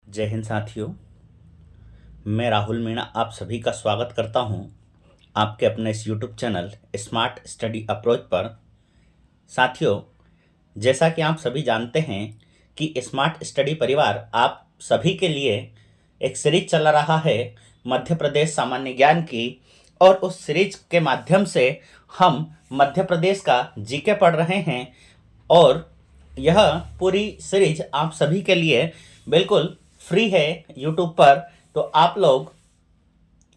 जय हिंद साथियों। मैं राहुल मीणा आप सभी का स्वागत करता हूं आपके अपने इस YouTube channel smart study approach पर। साथियों, जैसा कि आप सभी जानते हैं कि स्मार्ट स्टडी परिवार आप सभी के लिए एक सीरीज चला रहा है मध्य प्रदेश सामान्य ज्ञान की, और उस सीरीज के माध्यम से हम मध्य प्रदेश का जीके पढ़ रहे हैं। और यह पूरी सीरीज आप सभी के लिए बिल्कुल फ्री है यूट्यूब पर। तो आप लोग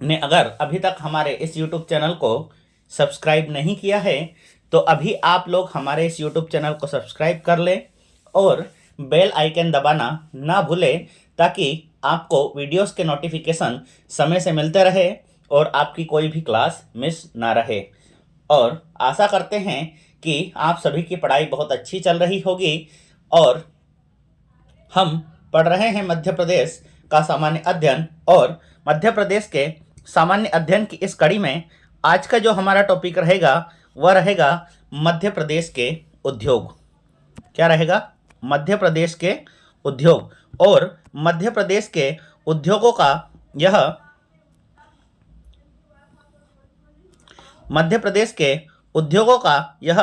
ने अगर अभी तक हमारे इस यूट्यूब चैनल को सब्सक्राइब नहीं किया है तो अभी आप लोग हमारे इस यूट्यूब चैनल को सब्सक्राइब कर लें और बेल आइकन दबाना ना भूलें, ताकि आपको वीडियोस के नोटिफिकेशन समय से मिलते रहे और आपकी कोई भी क्लास मिस ना रहे। और आशा करते हैं कि आप सभी की पढ़ाई बहुत अच्छी चल रही होगी। और हम पढ़ रहे हैं मध्य प्रदेश का सामान्य अध्ययन, और मध्य प्रदेश के सामान्य अध्ययन की इस कड़ी में आज का जो हमारा टॉपिक रहेगा वह रहेगा मध्य प्रदेश के उद्योग। क्या रहेगा? मध्य प्रदेश के उद्योग। और मध्य प्रदेश के उद्योगों का यह मध्य प्रदेश के उद्योगों का यह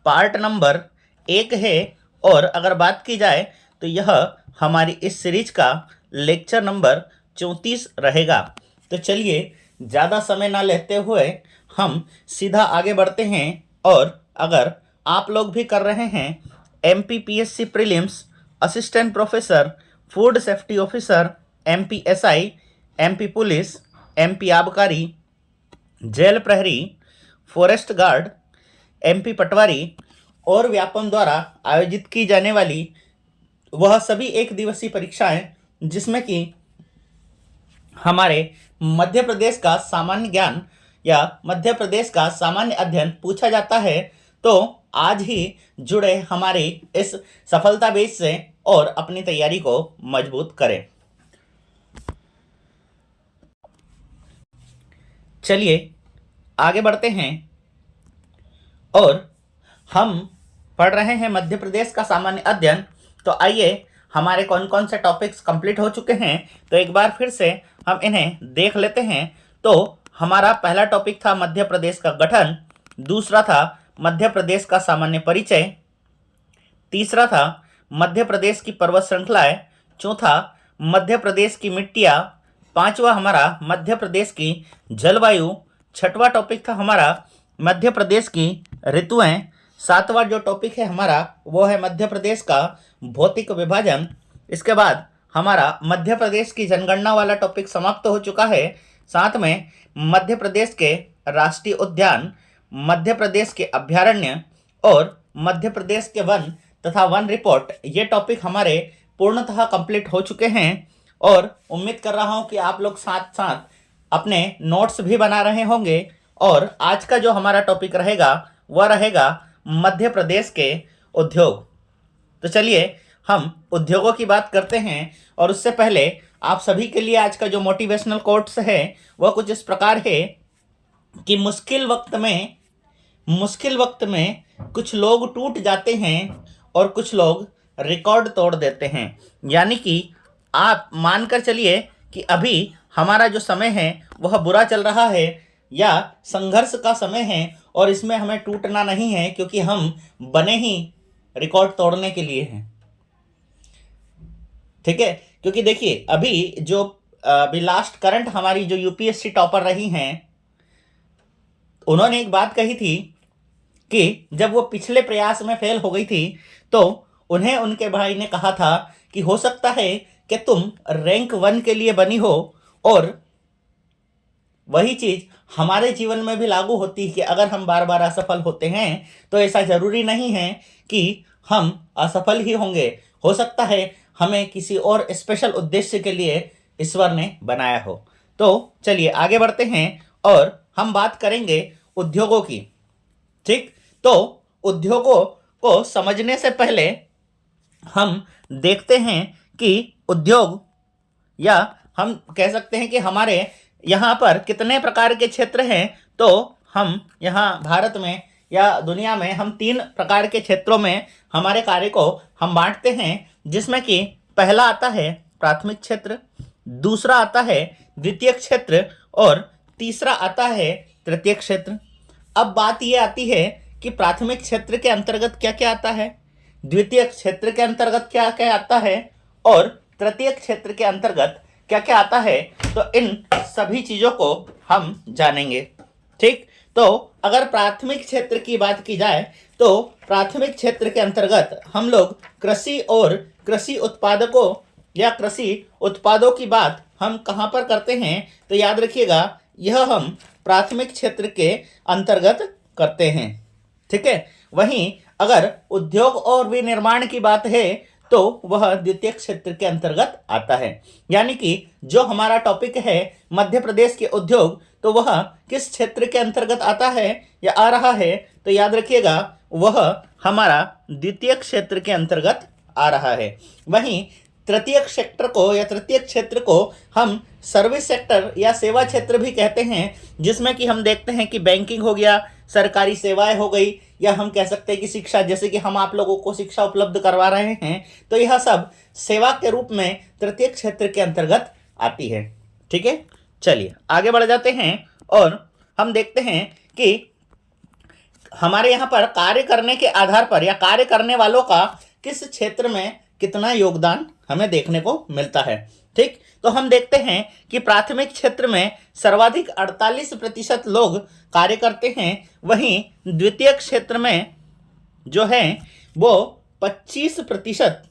पार्ट नंबर 1 है। और अगर बात की जाए तो यह हमारी इस सीरीज का लेक्चर नंबर 34 रहेगा। तो चलिए ज़्यादा समय ना लेते हुए हम सीधा आगे बढ़ते हैं। और अगर आप लोग भी कर रहे हैं MPPSC prelims, assistant professor, food safety officer, MPSI, MP police, MP आबकारी, जेल प्रहरी, फॉरेस्ट गार्ड, MP पटवारी और व्यापम द्वारा आयोजित की जाने वाली वह सभी एक दिवसीय परीक्षाएं जिसमें कि हमारे मध्य प्रदेश का सामान्य ज्ञान या मध्य प्रदेश का सामान्य अध्ययन पूछा जाता है, तो आज ही जुड़े हमारी इस सफलता बेस से और अपनी तैयारी को मजबूत करें। चलिए आगे बढ़ते हैं। और हम पढ़ रहे हैं मध्य प्रदेश का सामान्य अध्ययन। तो आइए हमारे कौन कौन से टॉपिक्स कंप्लीट हो चुके हैं तो एक बार फिर से हम इन्हें देख लेते हैं। तो हमारा पहला टॉपिक था मध्य प्रदेश का गठन, दूसरा था मध्य प्रदेश का सामान्य परिचय, तीसरा था मध्य प्रदेश की पर्वत श्रृंखलाएं, चौथा मध्य प्रदेश की मिट्टियाँ, पांचवा हमारा मध्य प्रदेश की जलवायु, छठवां टॉपिक था हमारा मध्य प्रदेश की ऋतुएं, सातवां जो टॉपिक है हमारा वो है मध्य प्रदेश का भौतिक विभाजन। इसके बाद हमारा मध्य प्रदेश की जनगणना वाला टॉपिक समाप्त हो चुका है। साथ में मध्य प्रदेश के राष्ट्रीय उद्यान, मध्य प्रदेश के अभ्यारण्य और मध्य प्रदेश के वन तथा वन रिपोर्ट, ये टॉपिक हमारे पूर्णतः कंप्लीट हो चुके हैं। और उम्मीद कर रहा हूँ कि आप लोग साथ साथ अपने नोट्स भी बना रहे होंगे। और आज का जो हमारा टॉपिक रहेगा वह रहेगा मध्य प्रदेश के उद्योग। तो चलिए हम उद्योगों की बात करते हैं। और उससे पहले आप सभी के लिए आज का जो मोटिवेशनल कोट्स है वह कुछ इस प्रकार है कि मुश्किल वक्त में कुछ लोग टूट जाते हैं और कुछ लोग रिकॉर्ड तोड़ देते हैं। यानी कि आप मानकर चलिए कि अभी हमारा जो समय है वह बुरा चल रहा है या संघर्ष का समय है, और इसमें हमें टूटना नहीं है क्योंकि हम बने ही रिकॉर्ड तोड़ने के लिए हैं। ठीक है? क्योंकि देखिए अभी लास्ट करंट हमारी जो यूपीएससी टॉपर रही हैं उन्होंने एक बात कही थी कि जब वो पिछले प्रयास में फेल हो गई थी तो उन्हें उनके भाई ने कहा था कि हो सकता है कि तुम रैंक 1 के लिए बनी हो। और वही चीज हमारे जीवन में भी लागू होती है कि अगर हम बार बार असफल होते हैं तो ऐसा जरूरी नहीं है कि हम असफल ही होंगे। हो सकता है हमें किसी और स्पेशल उद्देश्य के लिए ईश्वर ने बनाया हो। तो चलिए आगे बढ़ते हैं और हम बात करेंगे उद्योगों की। ठीक? तो उद्योगों को समझने से पहले हम देखते हैं कि उद्योग, या हम कह सकते हैं कि हमारे यहाँ पर कितने प्रकार के क्षेत्र हैं। तो हम यहाँ भारत में या दुनिया में हम 3 प्रकार के क्षेत्रों में हमारे कार्य को हम बांटते हैं, जिसमें कि पहला आता है प्राथमिक क्षेत्र, दूसरा आता है द्वितीयक क्षेत्र और तीसरा आता है तृतीयक क्षेत्र। अब बात यह आती है कि प्राथमिक क्षेत्र के अंतर्गत क्या क्या आता है, द्वितीयक क्षेत्र के अंतर्गत क्या क्या आता है और तृतीयक क्षेत्र के अंतर्गत क्या क्या आता है, तो इन सभी चीजों को हम जानेंगे। ठीक, तो अगर प्राथमिक क्षेत्र की बात की जाए तो प्राथमिक क्षेत्र के अंतर्गत हम लोग कृषि और कृषि उत्पादकों या कृषि उत्पादों की बात हम कहाँ पर करते हैं, तो याद रखिएगा यह हम प्राथमिक क्षेत्र के अंतर्गत करते हैं। ठीक है, वहीं अगर उद्योग और विनिर्माण की बात है तो वह द्वितीय क्षेत्र के अंतर्गत आता है। यानी कि जो हमारा टॉपिक है मध्य प्रदेश के उद्योग, तो वह किस क्षेत्र के अंतर्गत आता है या आ रहा है, तो याद रखिएगा वह हमारा द्वितीय क्षेत्र के अंतर्गत आ रहा है। वहीं तृतीय सेक्टर को या तृतीय क्षेत्र को हम सर्विस सेक्टर या सेवा क्षेत्र भी कहते हैं, जिसमें कि हम देखते हैं कि बैंकिंग हो गया, सरकारी सेवाएं हो गई, या हम कह सकते हैं कि शिक्षा, जैसे कि हम आप लोगों को शिक्षा उपलब्ध करवा रहे हैं, तो यह सब सेवा के रूप में तृतीय क्षेत्र के अंतर्गत आती है। ठीक है, चलिए आगे बढ़ जाते हैं और हम देखते हैं कि हमारे यहाँ पर कार्य करने के आधार पर या कार्य करने वालों का किस क्षेत्र में कितना योगदान हमें देखने को मिलता है। ठीक, तो हम देखते हैं कि प्राथमिक क्षेत्र में सर्वाधिक 48% लोग कार्य करते हैं, वहीं द्वितीय क्षेत्र में जो है वो 25%,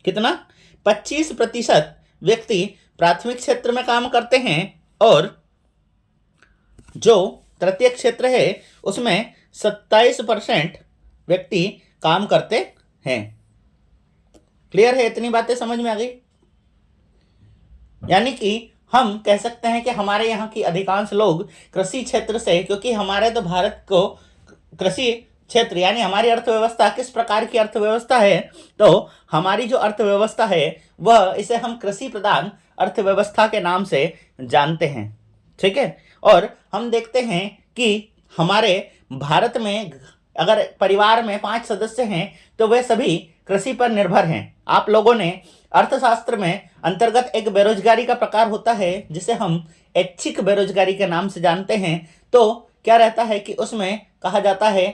कितना 25% व्यक्ति प्राथमिक क्षेत्र में काम करते हैं और जो तृतीय क्षेत्र है उसमें 27% व्यक्ति काम करते हैं। क्लियर है, इतनी बातें समझ में आ गई। यानी कि हम कह सकते हैं कि हमारे यहाँ की अधिकांश लोग कृषि क्षेत्र से, क्योंकि हमारे तो भारत को कृषि क्षेत्र यानी हमारी अर्थव्यवस्था किस प्रकार की अर्थव्यवस्था है, तो हमारी जो अर्थव्यवस्था है वह इसे हम कृषि प्रधान अर्थव्यवस्था के नाम से जानते हैं। ठीक है, और हम देखते हैं कि हमारे भारत में अगर परिवार में 5 सदस्य हैं तो वे सभी कृषि पर निर्भर हैं। आप लोगों ने अर्थशास्त्र में अंतर्गत एक बेरोजगारी का प्रकार होता है जिसे हम ऐच्छिक बेरोजगारी के नाम से जानते हैं। तो क्या रहता है कि उसमें कहा जाता है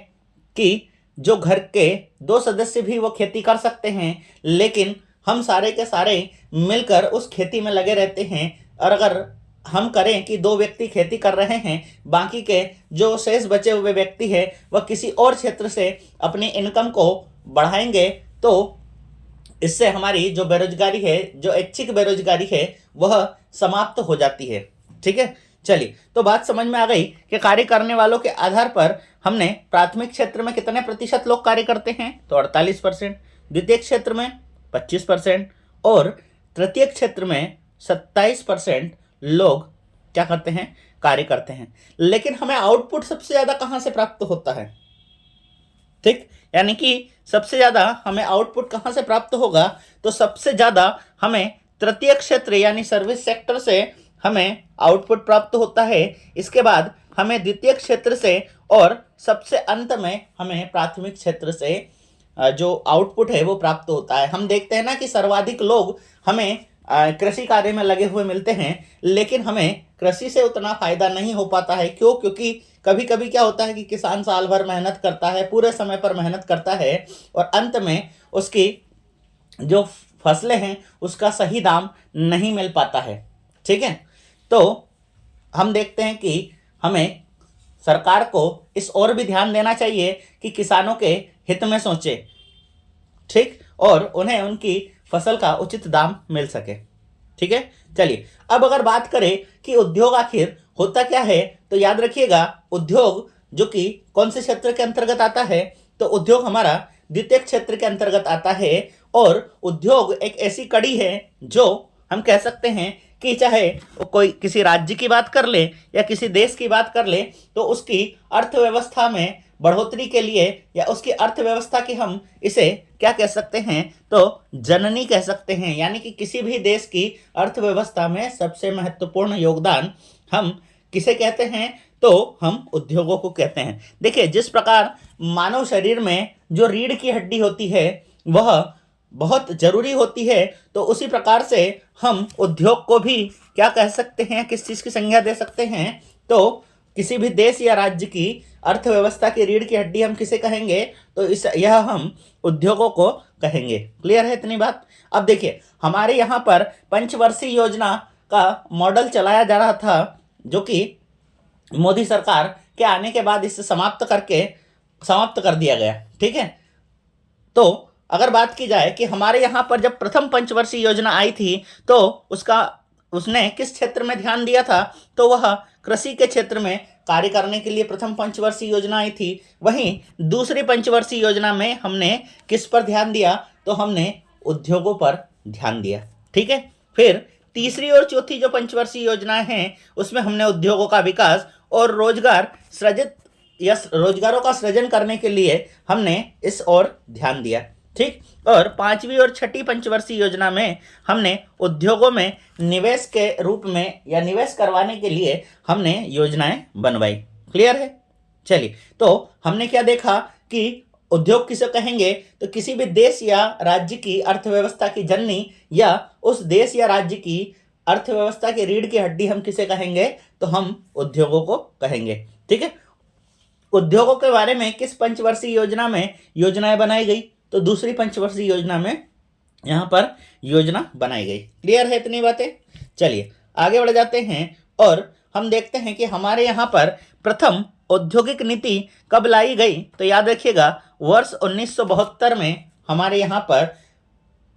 कि जो घर के 2 सदस्य भी वो खेती कर सकते हैं, लेकिन हम सारे के सारे मिलकर उस खेती में लगे रहते हैं। और अगर हम करें कि 2 व्यक्ति खेती कर रहे हैं, बाकी के जो शेष बचे हुए व्यक्ति है वह किसी और क्षेत्र से अपनी इनकम को बढ़ाएंगे, तो इससे हमारी जो बेरोजगारी है, जो ऐच्छिक बेरोजगारी है, वह समाप्त हो जाती है। ठीक है, चलिए तो बात समझ में आ गई कि कार्य करने वालों के आधार पर हमने प्राथमिक क्षेत्र में कितने प्रतिशत लोग कार्य करते हैं, तो 48%, द्वितीय क्षेत्र में 25% और तृतीय क्षेत्र में 27% लोग क्या करते हैं, कार्य करते हैं। लेकिन हमें आउटपुट सबसे ज्यादा कहां से प्राप्त होता है? ठीक, यानी कि सबसे ज्यादा हमें आउटपुट कहां से प्राप्त होगा, तो सबसे ज्यादा हमें तृतीय क्षेत्र यानी सर्विस सेक्टर से हमें आउटपुट प्राप्त होता है। इसके बाद हमें द्वितीय क्षेत्र से और सबसे अंत में हमें प्राथमिक क्षेत्र से जो आउटपुट है वो प्राप्त होता है। हम देखते हैं ना कि सर्वाधिक लोग हमें कृषि कार्य में लगे हुए मिलते हैं, लेकिन हमें कृषि से उतना फायदा नहीं हो पाता है। क्यों? क्योंकि कभी कभी क्या होता है कि किसान साल भर मेहनत करता है, पूरे समय पर मेहनत करता है और अंत में उसकी जो फसलें हैं उसका सही दाम नहीं मिल पाता है। ठीक है, तो हम देखते हैं कि हमें सरकार को इस ओर भी ध्यान देना चाहिए कि किसानों के हित में सोचे, ठीक, और उन्हें उनकी फसल का उचित दाम मिल सके। ठीक है, चलिए अब अगर बात करें कि उद्योग आखिर होता क्या है, तो याद रखिएगा उद्योग जो कि कौन से क्षेत्र के अंतर्गत आता है, तो उद्योग हमारा द्वितीय क्षेत्र के अंतर्गत आता है। और उद्योग एक ऐसी कड़ी है जो हम कह सकते हैं कि चाहे कोई किसी राज्य की बात कर ले या किसी देश की बात कर ले, तो उसकी अर्थव्यवस्था में बढ़ोतरी के लिए या उसकी अर्थव्यवस्था की हम इसे क्या कह सकते हैं, तो जननी कह सकते हैं। यानी कि किसी भी देश की अर्थव्यवस्था में सबसे महत्वपूर्ण योगदान हम किसे कहते हैं, तो हम उद्योगों को कहते हैं। देखिए, जिस प्रकार मानव शरीर में जो रीढ़ की हड्डी होती है वह बहुत जरूरी होती है, तो उसी प्रकार से हम उद्योग को भी क्या कह सकते हैं, किस चीज़ की संज्ञा दे सकते हैं, तो किसी भी देश या राज्य की अर्थव्यवस्था की रीढ़ की हड्डी हम किसे कहेंगे, तो यह हम उद्योगों को कहेंगे। क्लियर है इतनी बात। अब देखिए, हमारे यहाँ पर पंचवर्षीय योजना का मॉडल चलाया जा रहा था, जो कि मोदी सरकार के आने के बाद इसे समाप्त कर दिया गया। ठीक है, तो अगर बात की जाए कि हमारे यहाँ पर जब प्रथम पंचवर्षीय योजना आई थी, तो उसने किस क्षेत्र में ध्यान दिया था, तो वह कृषि के क्षेत्र में कार्य करने के लिए प्रथम पंचवर्षीय योजना आई थी। वहीं दूसरी पंचवर्षीय योजना में हमने किस पर ध्यान दिया, तो हमने उद्योगों पर ध्यान दिया। ठीक है, फिर तीसरी और चौथी जो पंचवर्षीय योजनाएं हैं, उसमें हमने उद्योगों का विकास और रोजगारों का सृजन करने के लिए हमने इस ओर ध्यान दिया। ठीक, और पांचवी और छठी पंचवर्षीय योजना में हमने उद्योगों में निवेश के रूप में या निवेश करवाने के लिए हमने योजनाएं बनवाई। क्लियर है। चलिए, तो हमने क्या देखा कि उद्योग किसे कहेंगे, तो किसी भी देश या राज्य की अर्थव्यवस्था की जननी या उस देश या राज्य की अर्थव्यवस्था की रीढ़ की हड्डी हम किसे कहेंगे, तो हम उद्योगों को कहेंगे। ठीक है, उद्योगों के बारे में किस पंचवर्षीय योजना में योजनाएं बनाई गई, तो दूसरी पंचवर्षीय योजना में यहाँ पर योजना बनाई गई। क्लियर है इतनी बातें। चलिए आगे बढ़ जाते हैं और हम देखते हैं कि हमारे यहाँ पर प्रथम औद्योगिक नीति कब लाई गई, तो याद रखिएगा वर्ष 1972 में हमारे यहाँ पर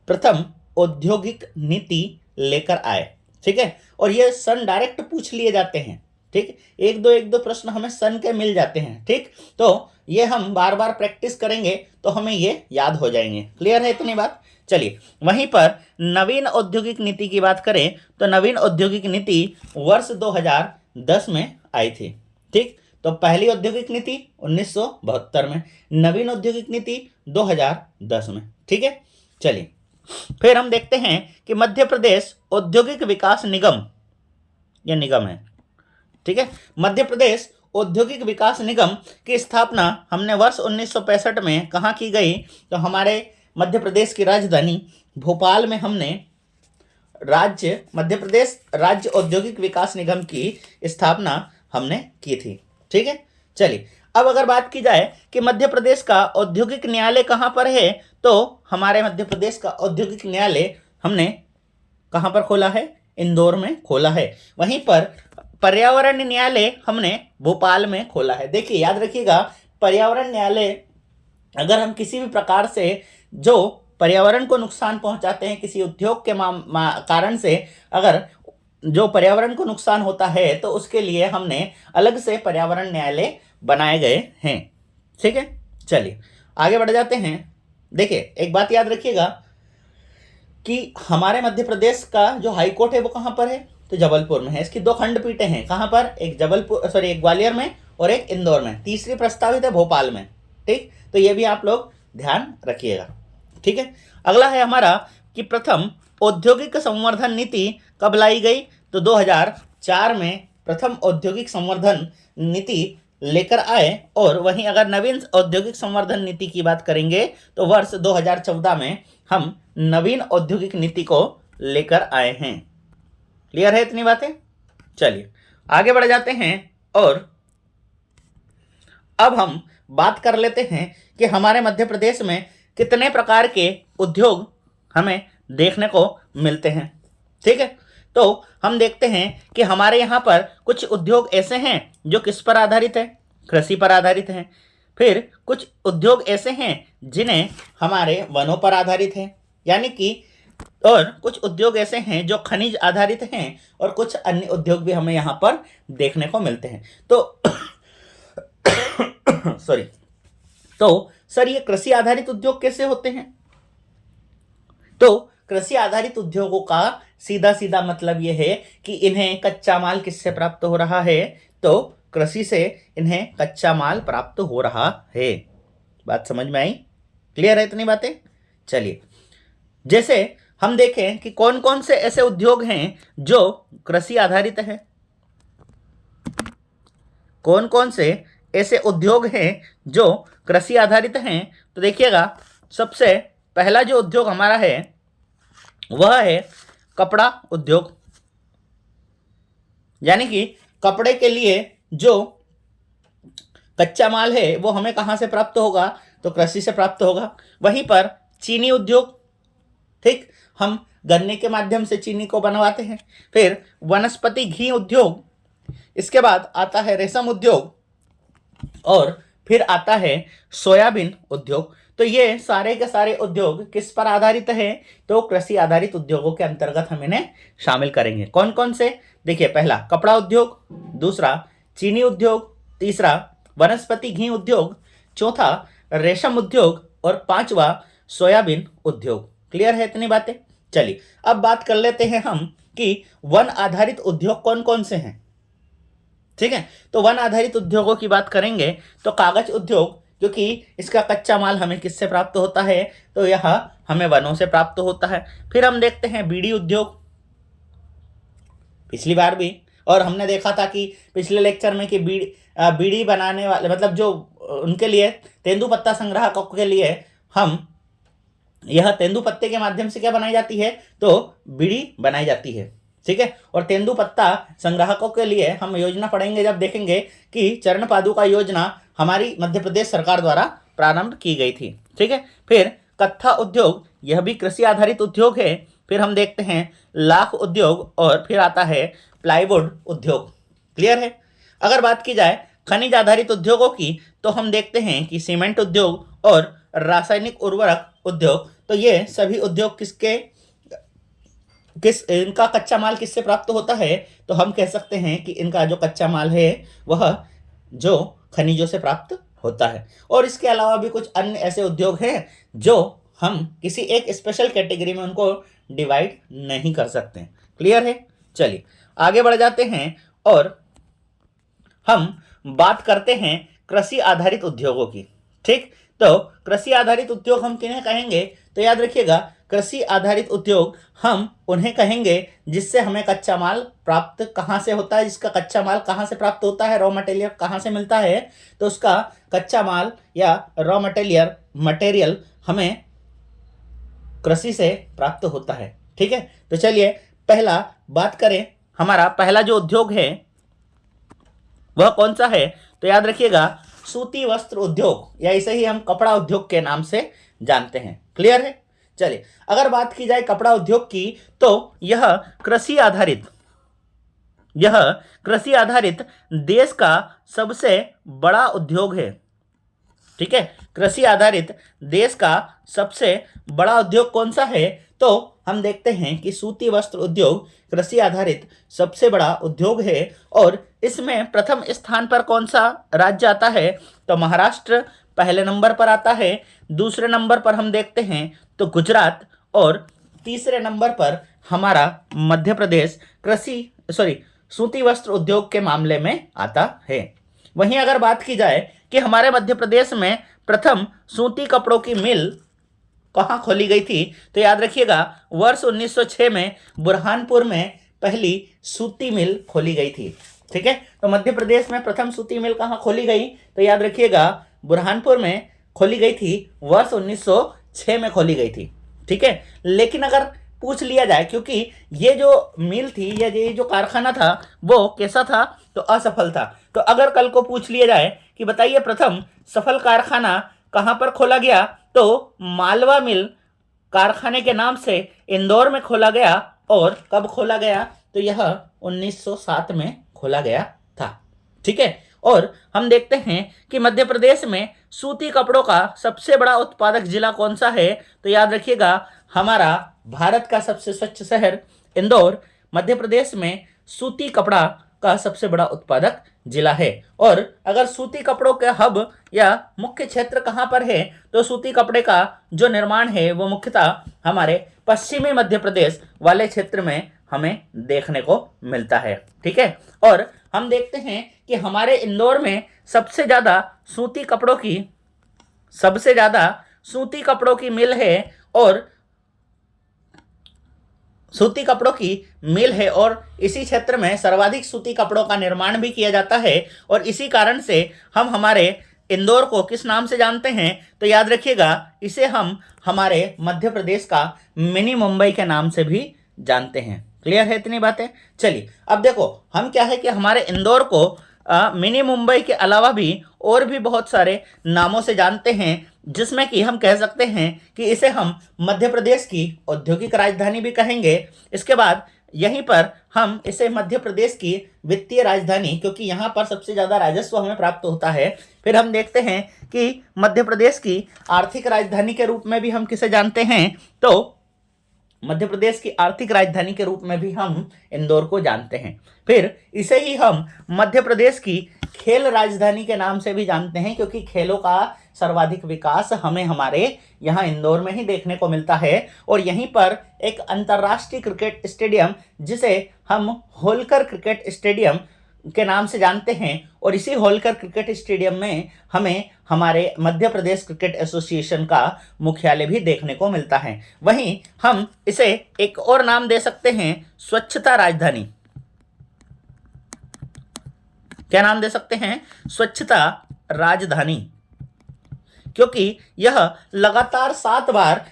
प्रथम औद्योगिक नीति लेकर आए। ठीक है, और ये सन डायरेक्ट पूछ लिए जाते हैं। ठीक, एक दो प्रश्न हमें सन के मिल जाते हैं। ठीक, तो ये हम बार बार प्रैक्टिस करेंगे तो हमें ये याद हो जाएंगे। क्लियर है इतनी बात। चलिए, वहीं पर नवीन औद्योगिक नीति की बात करें तो नवीन औद्योगिक नीति वर्ष 2010 में आई थी। ठीक, तो पहली औद्योगिक नीति 1972 में, नवीन औद्योगिक नीति 2010 में। ठीक है, चलिए फिर हम देखते हैं कि मध्य प्रदेश औद्योगिक विकास निगम, यह निगम है। ठीक है, मध्य प्रदेश औद्योगिक विकास निगम की स्थापना हमने वर्ष 1965 में कहाँ की गई, तो हमारे मध्य प्रदेश की राजधानी भोपाल में हमने मध्य प्रदेश राज्य औद्योगिक विकास निगम की स्थापना हमने की थी। ठीक है, चलिए अब अगर बात की जाए कि मध्य प्रदेश का औद्योगिक न्यायालय कहाँ पर है, तो हमारे मध्य प्रदेश का औद्योगिक न्यायालय हमने कहाँ पर खोला है, इंदौर में खोला है। वहीं पर पर्यावरण न्यायालय हमने भोपाल में खोला है। देखिए याद रखिएगा, पर्यावरण न्यायालय अगर हम किसी भी प्रकार से जो पर्यावरण को नुकसान पहुंचाते हैं, किसी उद्योग के कारण से अगर जो पर्यावरण को नुकसान होता है, तो उसके लिए हमने अलग से पर्यावरण न्यायालय बनाए गए हैं। ठीक है, चलिए आगे बढ़ जाते हैं। देखिए एक बात याद रखिएगा कि हमारे मध्य प्रदेश का जो हाईकोर्ट है वो कहाँ पर है, तो जबलपुर में है। इसकी दो खंडपीठें हैं, कहाँ पर, एक एक ग्वालियर में और एक इंदौर में। तीसरी प्रस्तावित है भोपाल में। ठीक, तो ये भी आप लोग ध्यान रखिएगा। ठीक है, अगला है हमारा कि प्रथम औद्योगिक संवर्धन नीति कब लाई गई, तो 2004 में प्रथम औद्योगिक संवर्धन नीति लेकर आए। और वहीं अगर नवीन औद्योगिक संवर्धन नीति की बात करेंगे तो वर्ष 2014 में हम नवीन औद्योगिक नीति को लेकर आए हैं। क्लियर है इतनी बातें। चलिए आगे बढ़ जाते हैं और अब हम बात कर लेते हैं कि हमारे मध्य प्रदेश में कितने प्रकार के उद्योग हमें देखने को मिलते हैं। ठीक है, तो हम देखते हैं कि हमारे यहाँ पर कुछ उद्योग ऐसे हैं जो किस पर आधारित है, कृषि पर आधारित हैं। फिर कुछ उद्योग ऐसे हैं जिन्हें हमारे वनों पर आधारित है, यानी कि, और कुछ उद्योग ऐसे हैं जो खनिज आधारित हैं, और कुछ अन्य उद्योग भी हमें यहाँ पर देखने को मिलते हैं। तो सॉरी, तो सर ये कृषि आधारित उद्योग कैसे होते हैं, तो कृषि आधारित उद्योगों का सीधा सीधा मतलब यह है कि इन्हें कच्चा माल किससे प्राप्त हो रहा है, तो कृषि से इन्हें कच्चा माल प्राप्त हो रहा है। बात समझ में आई। क्लियर है इतनी बातें। चलिए, जैसे हम देखें कि कौन कौन से ऐसे उद्योग हैं जो कृषि आधारित हैं, कौन कौन से ऐसे उद्योग हैं जो कृषि आधारित हैं, तो देखिएगा सबसे पहला जो उद्योग हमारा है वह है कपड़ा उद्योग, यानी कि कपड़े के लिए जो कच्चा माल है वो हमें कहाँ से प्राप्त होगा, तो कृषि से प्राप्त होगा। वहीं पर चीनी उद्योग, ठीक, हम गन्ने के माध्यम से चीनी को बनवाते हैं। फिर वनस्पति घी उद्योग, इसके बाद आता है रेशम उद्योग, और फिर आता है सोयाबीन उद्योग। तो ये सारे के सारे उद्योग किस पर आधारित है, तो कृषि आधारित उद्योगों के अंतर्गत हम इन्हें शामिल करेंगे। कौन कौन से, देखिए, पहला कपड़ा उद्योग, दूसरा चीनी उद्योग, तीसरा वनस्पति घी उद्योग, चौथा रेशम उद्योग, और पांचवा सोयाबीन उद्योग। क्लियर है इतनी बातें? चलिए अब बात कर लेते हैं हम कि वन आधारित उद्योग कौन कौन से हैं। ठीक है, तो वन आधारित उद्योगों की बात करेंगे तो कागज उद्योग, क्योंकि इसका कच्चा माल हमें किससे प्राप्त होता है, तो यह हमें वनों से प्राप्त होता है। फिर हम देखते हैं बीड़ी उद्योग, पिछली बार भी, और हमने देखा था कि पिछले लेक्चर में कि बीड़ी बनाने वाले, मतलब जो उनके लिए तेंदुपत्ता संग्राहकों के लिए हम यह तेंदुपत्ते के माध्यम से क्या बनाई जाती है, तो बीड़ी बनाई जाती है। ठीक है, और तेंदुपत्ता संग्राहकों के लिए हम योजना पढ़ेंगे जब देखेंगे कि चरण पादुका योजना हमारी मध्य प्रदेश सरकार द्वारा प्रारंभ की गई थी। ठीक है, फिर कत्था उद्योग, यह भी कृषि आधारित उद्योग है। फिर हम देखते हैं लाख उद्योग, और फिर आता है प्लाईवुड उद्योग। क्लियर है? अगर बात की जाए खनिज आधारित उद्योगों की, तो हम देखते हैं कि सीमेंट उद्योग और रासायनिक उर्वरक उद्योग। तो ये सभी उद्योग इनका कच्चा माल किससे प्राप्त होता है, तो हम कह सकते हैं कि इनका जो कच्चा माल है वह जो खनिजों से प्राप्त होता है। और इसके अलावा भी कुछ अन्य ऐसे उद्योग हैं जो हम किसी एक स्पेशल कैटेगरी में उनको डिवाइड नहीं कर सकते। क्लियर है? चलिए आगे बढ़ जाते हैं और हम बात करते हैं कृषि आधारित उद्योगों की। ठीक, तो कृषि आधारित उद्योग हम किन्हें कहेंगे, तो याद रखिएगा, कृषि आधारित उद्योग हम उन्हें कहेंगे जिससे हमें कच्चा माल प्राप्त कहाँ से होता है, जिसका कच्चा माल कहाँ से प्राप्त होता है, रॉ मटेरियल कहाँ से मिलता है, तो उसका कच्चा माल या रॉ मटेरियल हमें कृषि से प्राप्त होता है। ठीक है, तो चलिए पहला बात करें, हमारा पहला जो उद्योग है वह कौन सा है, तो याद रखिएगा सूती वस्त्र उद्योग, या इसे ही हम कपड़ा उद्योग के नाम से जानते हैं। क्लियर है? चलिए अगर बात की जाए कपड़ा उद्योग की, तो यह कृषि आधारित देश का सबसे बड़ा उद्योग है। ठीक है, कृषि आधारित देश का सबसे बड़ा उद्योग कौन सा है, तो हम देखते हैं कि सूती वस्त्र उद्योग कृषि आधारित सबसे बड़ा उद्योग है। और इसमें प्रथम स्थान पर कौन सा राज्य आता है, तो महाराष्ट्र पहले नंबर पर आता है। दूसरे नंबर पर हम देखते हैं तो गुजरात, और तीसरे नंबर पर हमारा मध्य प्रदेश सूती वस्त्र उद्योग के मामले में आता है। वहीं अगर बात की जाए कि हमारे मध्य प्रदेश में प्रथम सूती कपड़ों की मिल कहाँ खोली गई थी, तो याद रखिएगा वर्ष 1906 में बुरहानपुर में पहली सूती मिल खोली गई थी। ठीक है, तो मध्य प्रदेश में प्रथम सूती मिल कहाँ खोली गई, तो याद रखिएगा बुरहानपुर में खोली गई थी, वर्ष 1906 में खोली गई थी। ठीक है, लेकिन अगर पूछ लिया जाए, क्योंकि ये जो मिल थी या ये जो कारखाना था वो कैसा था, तो असफल था। तो अगर कल को पूछ लिया जाए कि बताइए प्रथम सफल कारखाना कहाँ पर खोला गया, तो मालवा मिल कारखाने के नाम से इंदौर में खोला गया। और कब खोला गया, तो यह 1907 में खोला गया था। ठीक है, और हम देखते हैं कि मध्य प्रदेश में सूती कपड़ों का सबसे बड़ा उत्पादक जिला कौन सा है, तो याद रखिएगा हमारा भारत का सबसे स्वच्छ शहर इंदौर मध्य प्रदेश में सूती कपड़ा का सबसे बड़ा उत्पादक जिला है। और अगर सूती कपड़ों के हब या मुख्य क्षेत्र कहाँ पर है, तो सूती कपड़े का जो निर्माण है वो मुख्यतः हमारे पश्चिमी मध्य प्रदेश वाले क्षेत्र में हमें देखने को मिलता है। ठीक है, और हम देखते हैं कि हमारे इंदौर में सबसे ज़्यादा सूती कपड़ों की मिल है, और सूती कपड़ों की मिल है, और इसी क्षेत्र में सर्वाधिक सूती कपड़ों का निर्माण भी किया जाता है। और इसी कारण से हम हमारे इंदौर को किस नाम से जानते हैं? तो याद रखिएगा, इसे हम हमारे मध्य प्रदेश का मिनी मुंबई के नाम से भी जानते हैं। क्लियर है इतनी बातें? चलिए अब देखो, हम क्या है कि हमारे इंदौर को मिनी मुंबई के अलावा भी और भी बहुत सारे नामों से जानते हैं, जिसमें कि हम कह सकते हैं कि इसे हम मध्य प्रदेश की औद्योगिक राजधानी भी कहेंगे। इसके बाद यहीं पर हम इसे मध्य प्रदेश की वित्तीय राजधानी, क्योंकि यहाँ पर सबसे ज़्यादा राजस्व हमें प्राप्त होता है। फिर हम देखते हैं कि मध्य प्रदेश की आर्थिक राजधानी के रूप में भी हम किसे जानते हैं? तो मध्य प्रदेश की आर्थिक राजधानी के रूप में भी हम इंदौर को जानते हैं। फिर इसे ही हम मध्य प्रदेश की खेल राजधानी के नाम से भी जानते हैं, क्योंकि खेलों का सर्वाधिक विकास हमें हमारे यहाँ इंदौर में ही देखने को मिलता है। और यहीं पर एक अंतर्राष्ट्रीय क्रिकेट स्टेडियम, जिसे हम होलकर क्रिकेट स्टेडियम के नाम से जानते हैं, और इसी होलकर क्रिकेट स्टेडियम में हमें हमारे मध्य प्रदेश क्रिकेट एसोसिएशन का मुख्यालय भी देखने को मिलता है। वहीं हम इसे एक और नाम दे सकते हैं, स्वच्छता राजधानी। क्या नाम दे सकते हैं? स्वच्छता राजधानी, क्योंकि यह लगातार 7 बार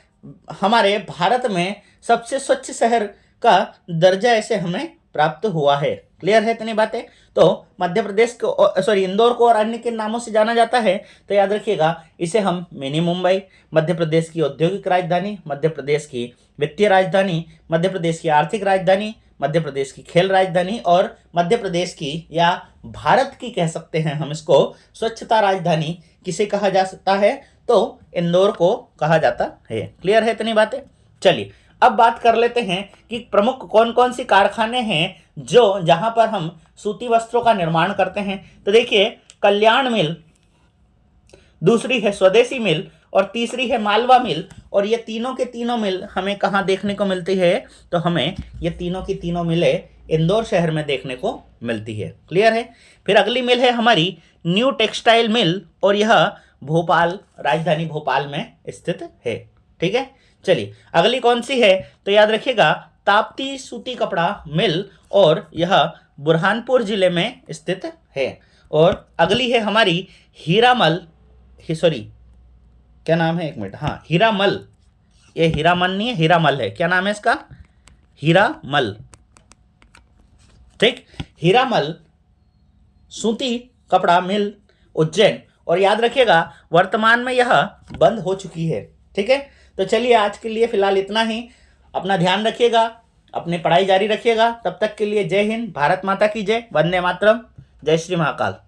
हमारे भारत में सबसे स्वच्छ शहर का दर्जा ऐसे हमें प्राप्त हुआ है। क्लियर है इतनी बातें? तो मध्य प्रदेश को इंदौर को और अन्य किन नामों से जाना जाता है? तो याद रखिएगा, इसे हम मिनी मुंबई, मध्य प्रदेश की औद्योगिक राजधानी, मध्य प्रदेश की वित्तीय राजधानी, मध्य प्रदेश की आर्थिक राजधानी, मध्य प्रदेश की खेल राजधानी और मध्य प्रदेश की या भारत की कह सकते हैं हम इसको स्वच्छता राजधानी किसे कहा जा सकता है? तो इंदौर को कहा जाता है। क्लियर है इतनी बातें? चलिए अब बात कर लेते हैं कि प्रमुख कौन कौन सी कारखाने हैं जो जहां पर हम सूती वस्त्रों का निर्माण करते हैं। तो देखिए, कल्याण मिल, दूसरी है स्वदेशी मिल और तीसरी है मालवा मिल। और ये तीनों के तीनों मिल हमें कहाँ देखने को मिलती है? तो हमें ये तीनों की तीनों मिलें इंदौर शहर में देखने को मिलती है। क्लियर है? फिर अगली मिल है हमारी न्यू टेक्सटाइल मिल, और यह भोपाल, राजधानी भोपाल में स्थित है। ठीक है, चलिए अगली कौन सी है? तो याद रखिएगा, ताप्ती सूती कपड़ा मिल, और यह बुरहानपुर जिले में स्थित है। और अगली है हमारी हीरामल, क्या नाम है, एक मिनट, हाँ हीरामल। ये हीरामल नहीं है, हीरामल है। क्या नाम है इसका? हीरामल। ठीक, हीरामल सूती कपड़ा मिल उज्जैन। और याद रखिएगा, वर्तमान में यह बंद हो चुकी है। ठीक है, तो चलिए आज के लिए फिलहाल इतना ही। अपना ध्यान रखिएगा, अपनी पढ़ाई जारी रखिएगा। तब तक के लिए जय हिंद, भारत माता की जय, वंदे मातरम, जय श्री महाकाल।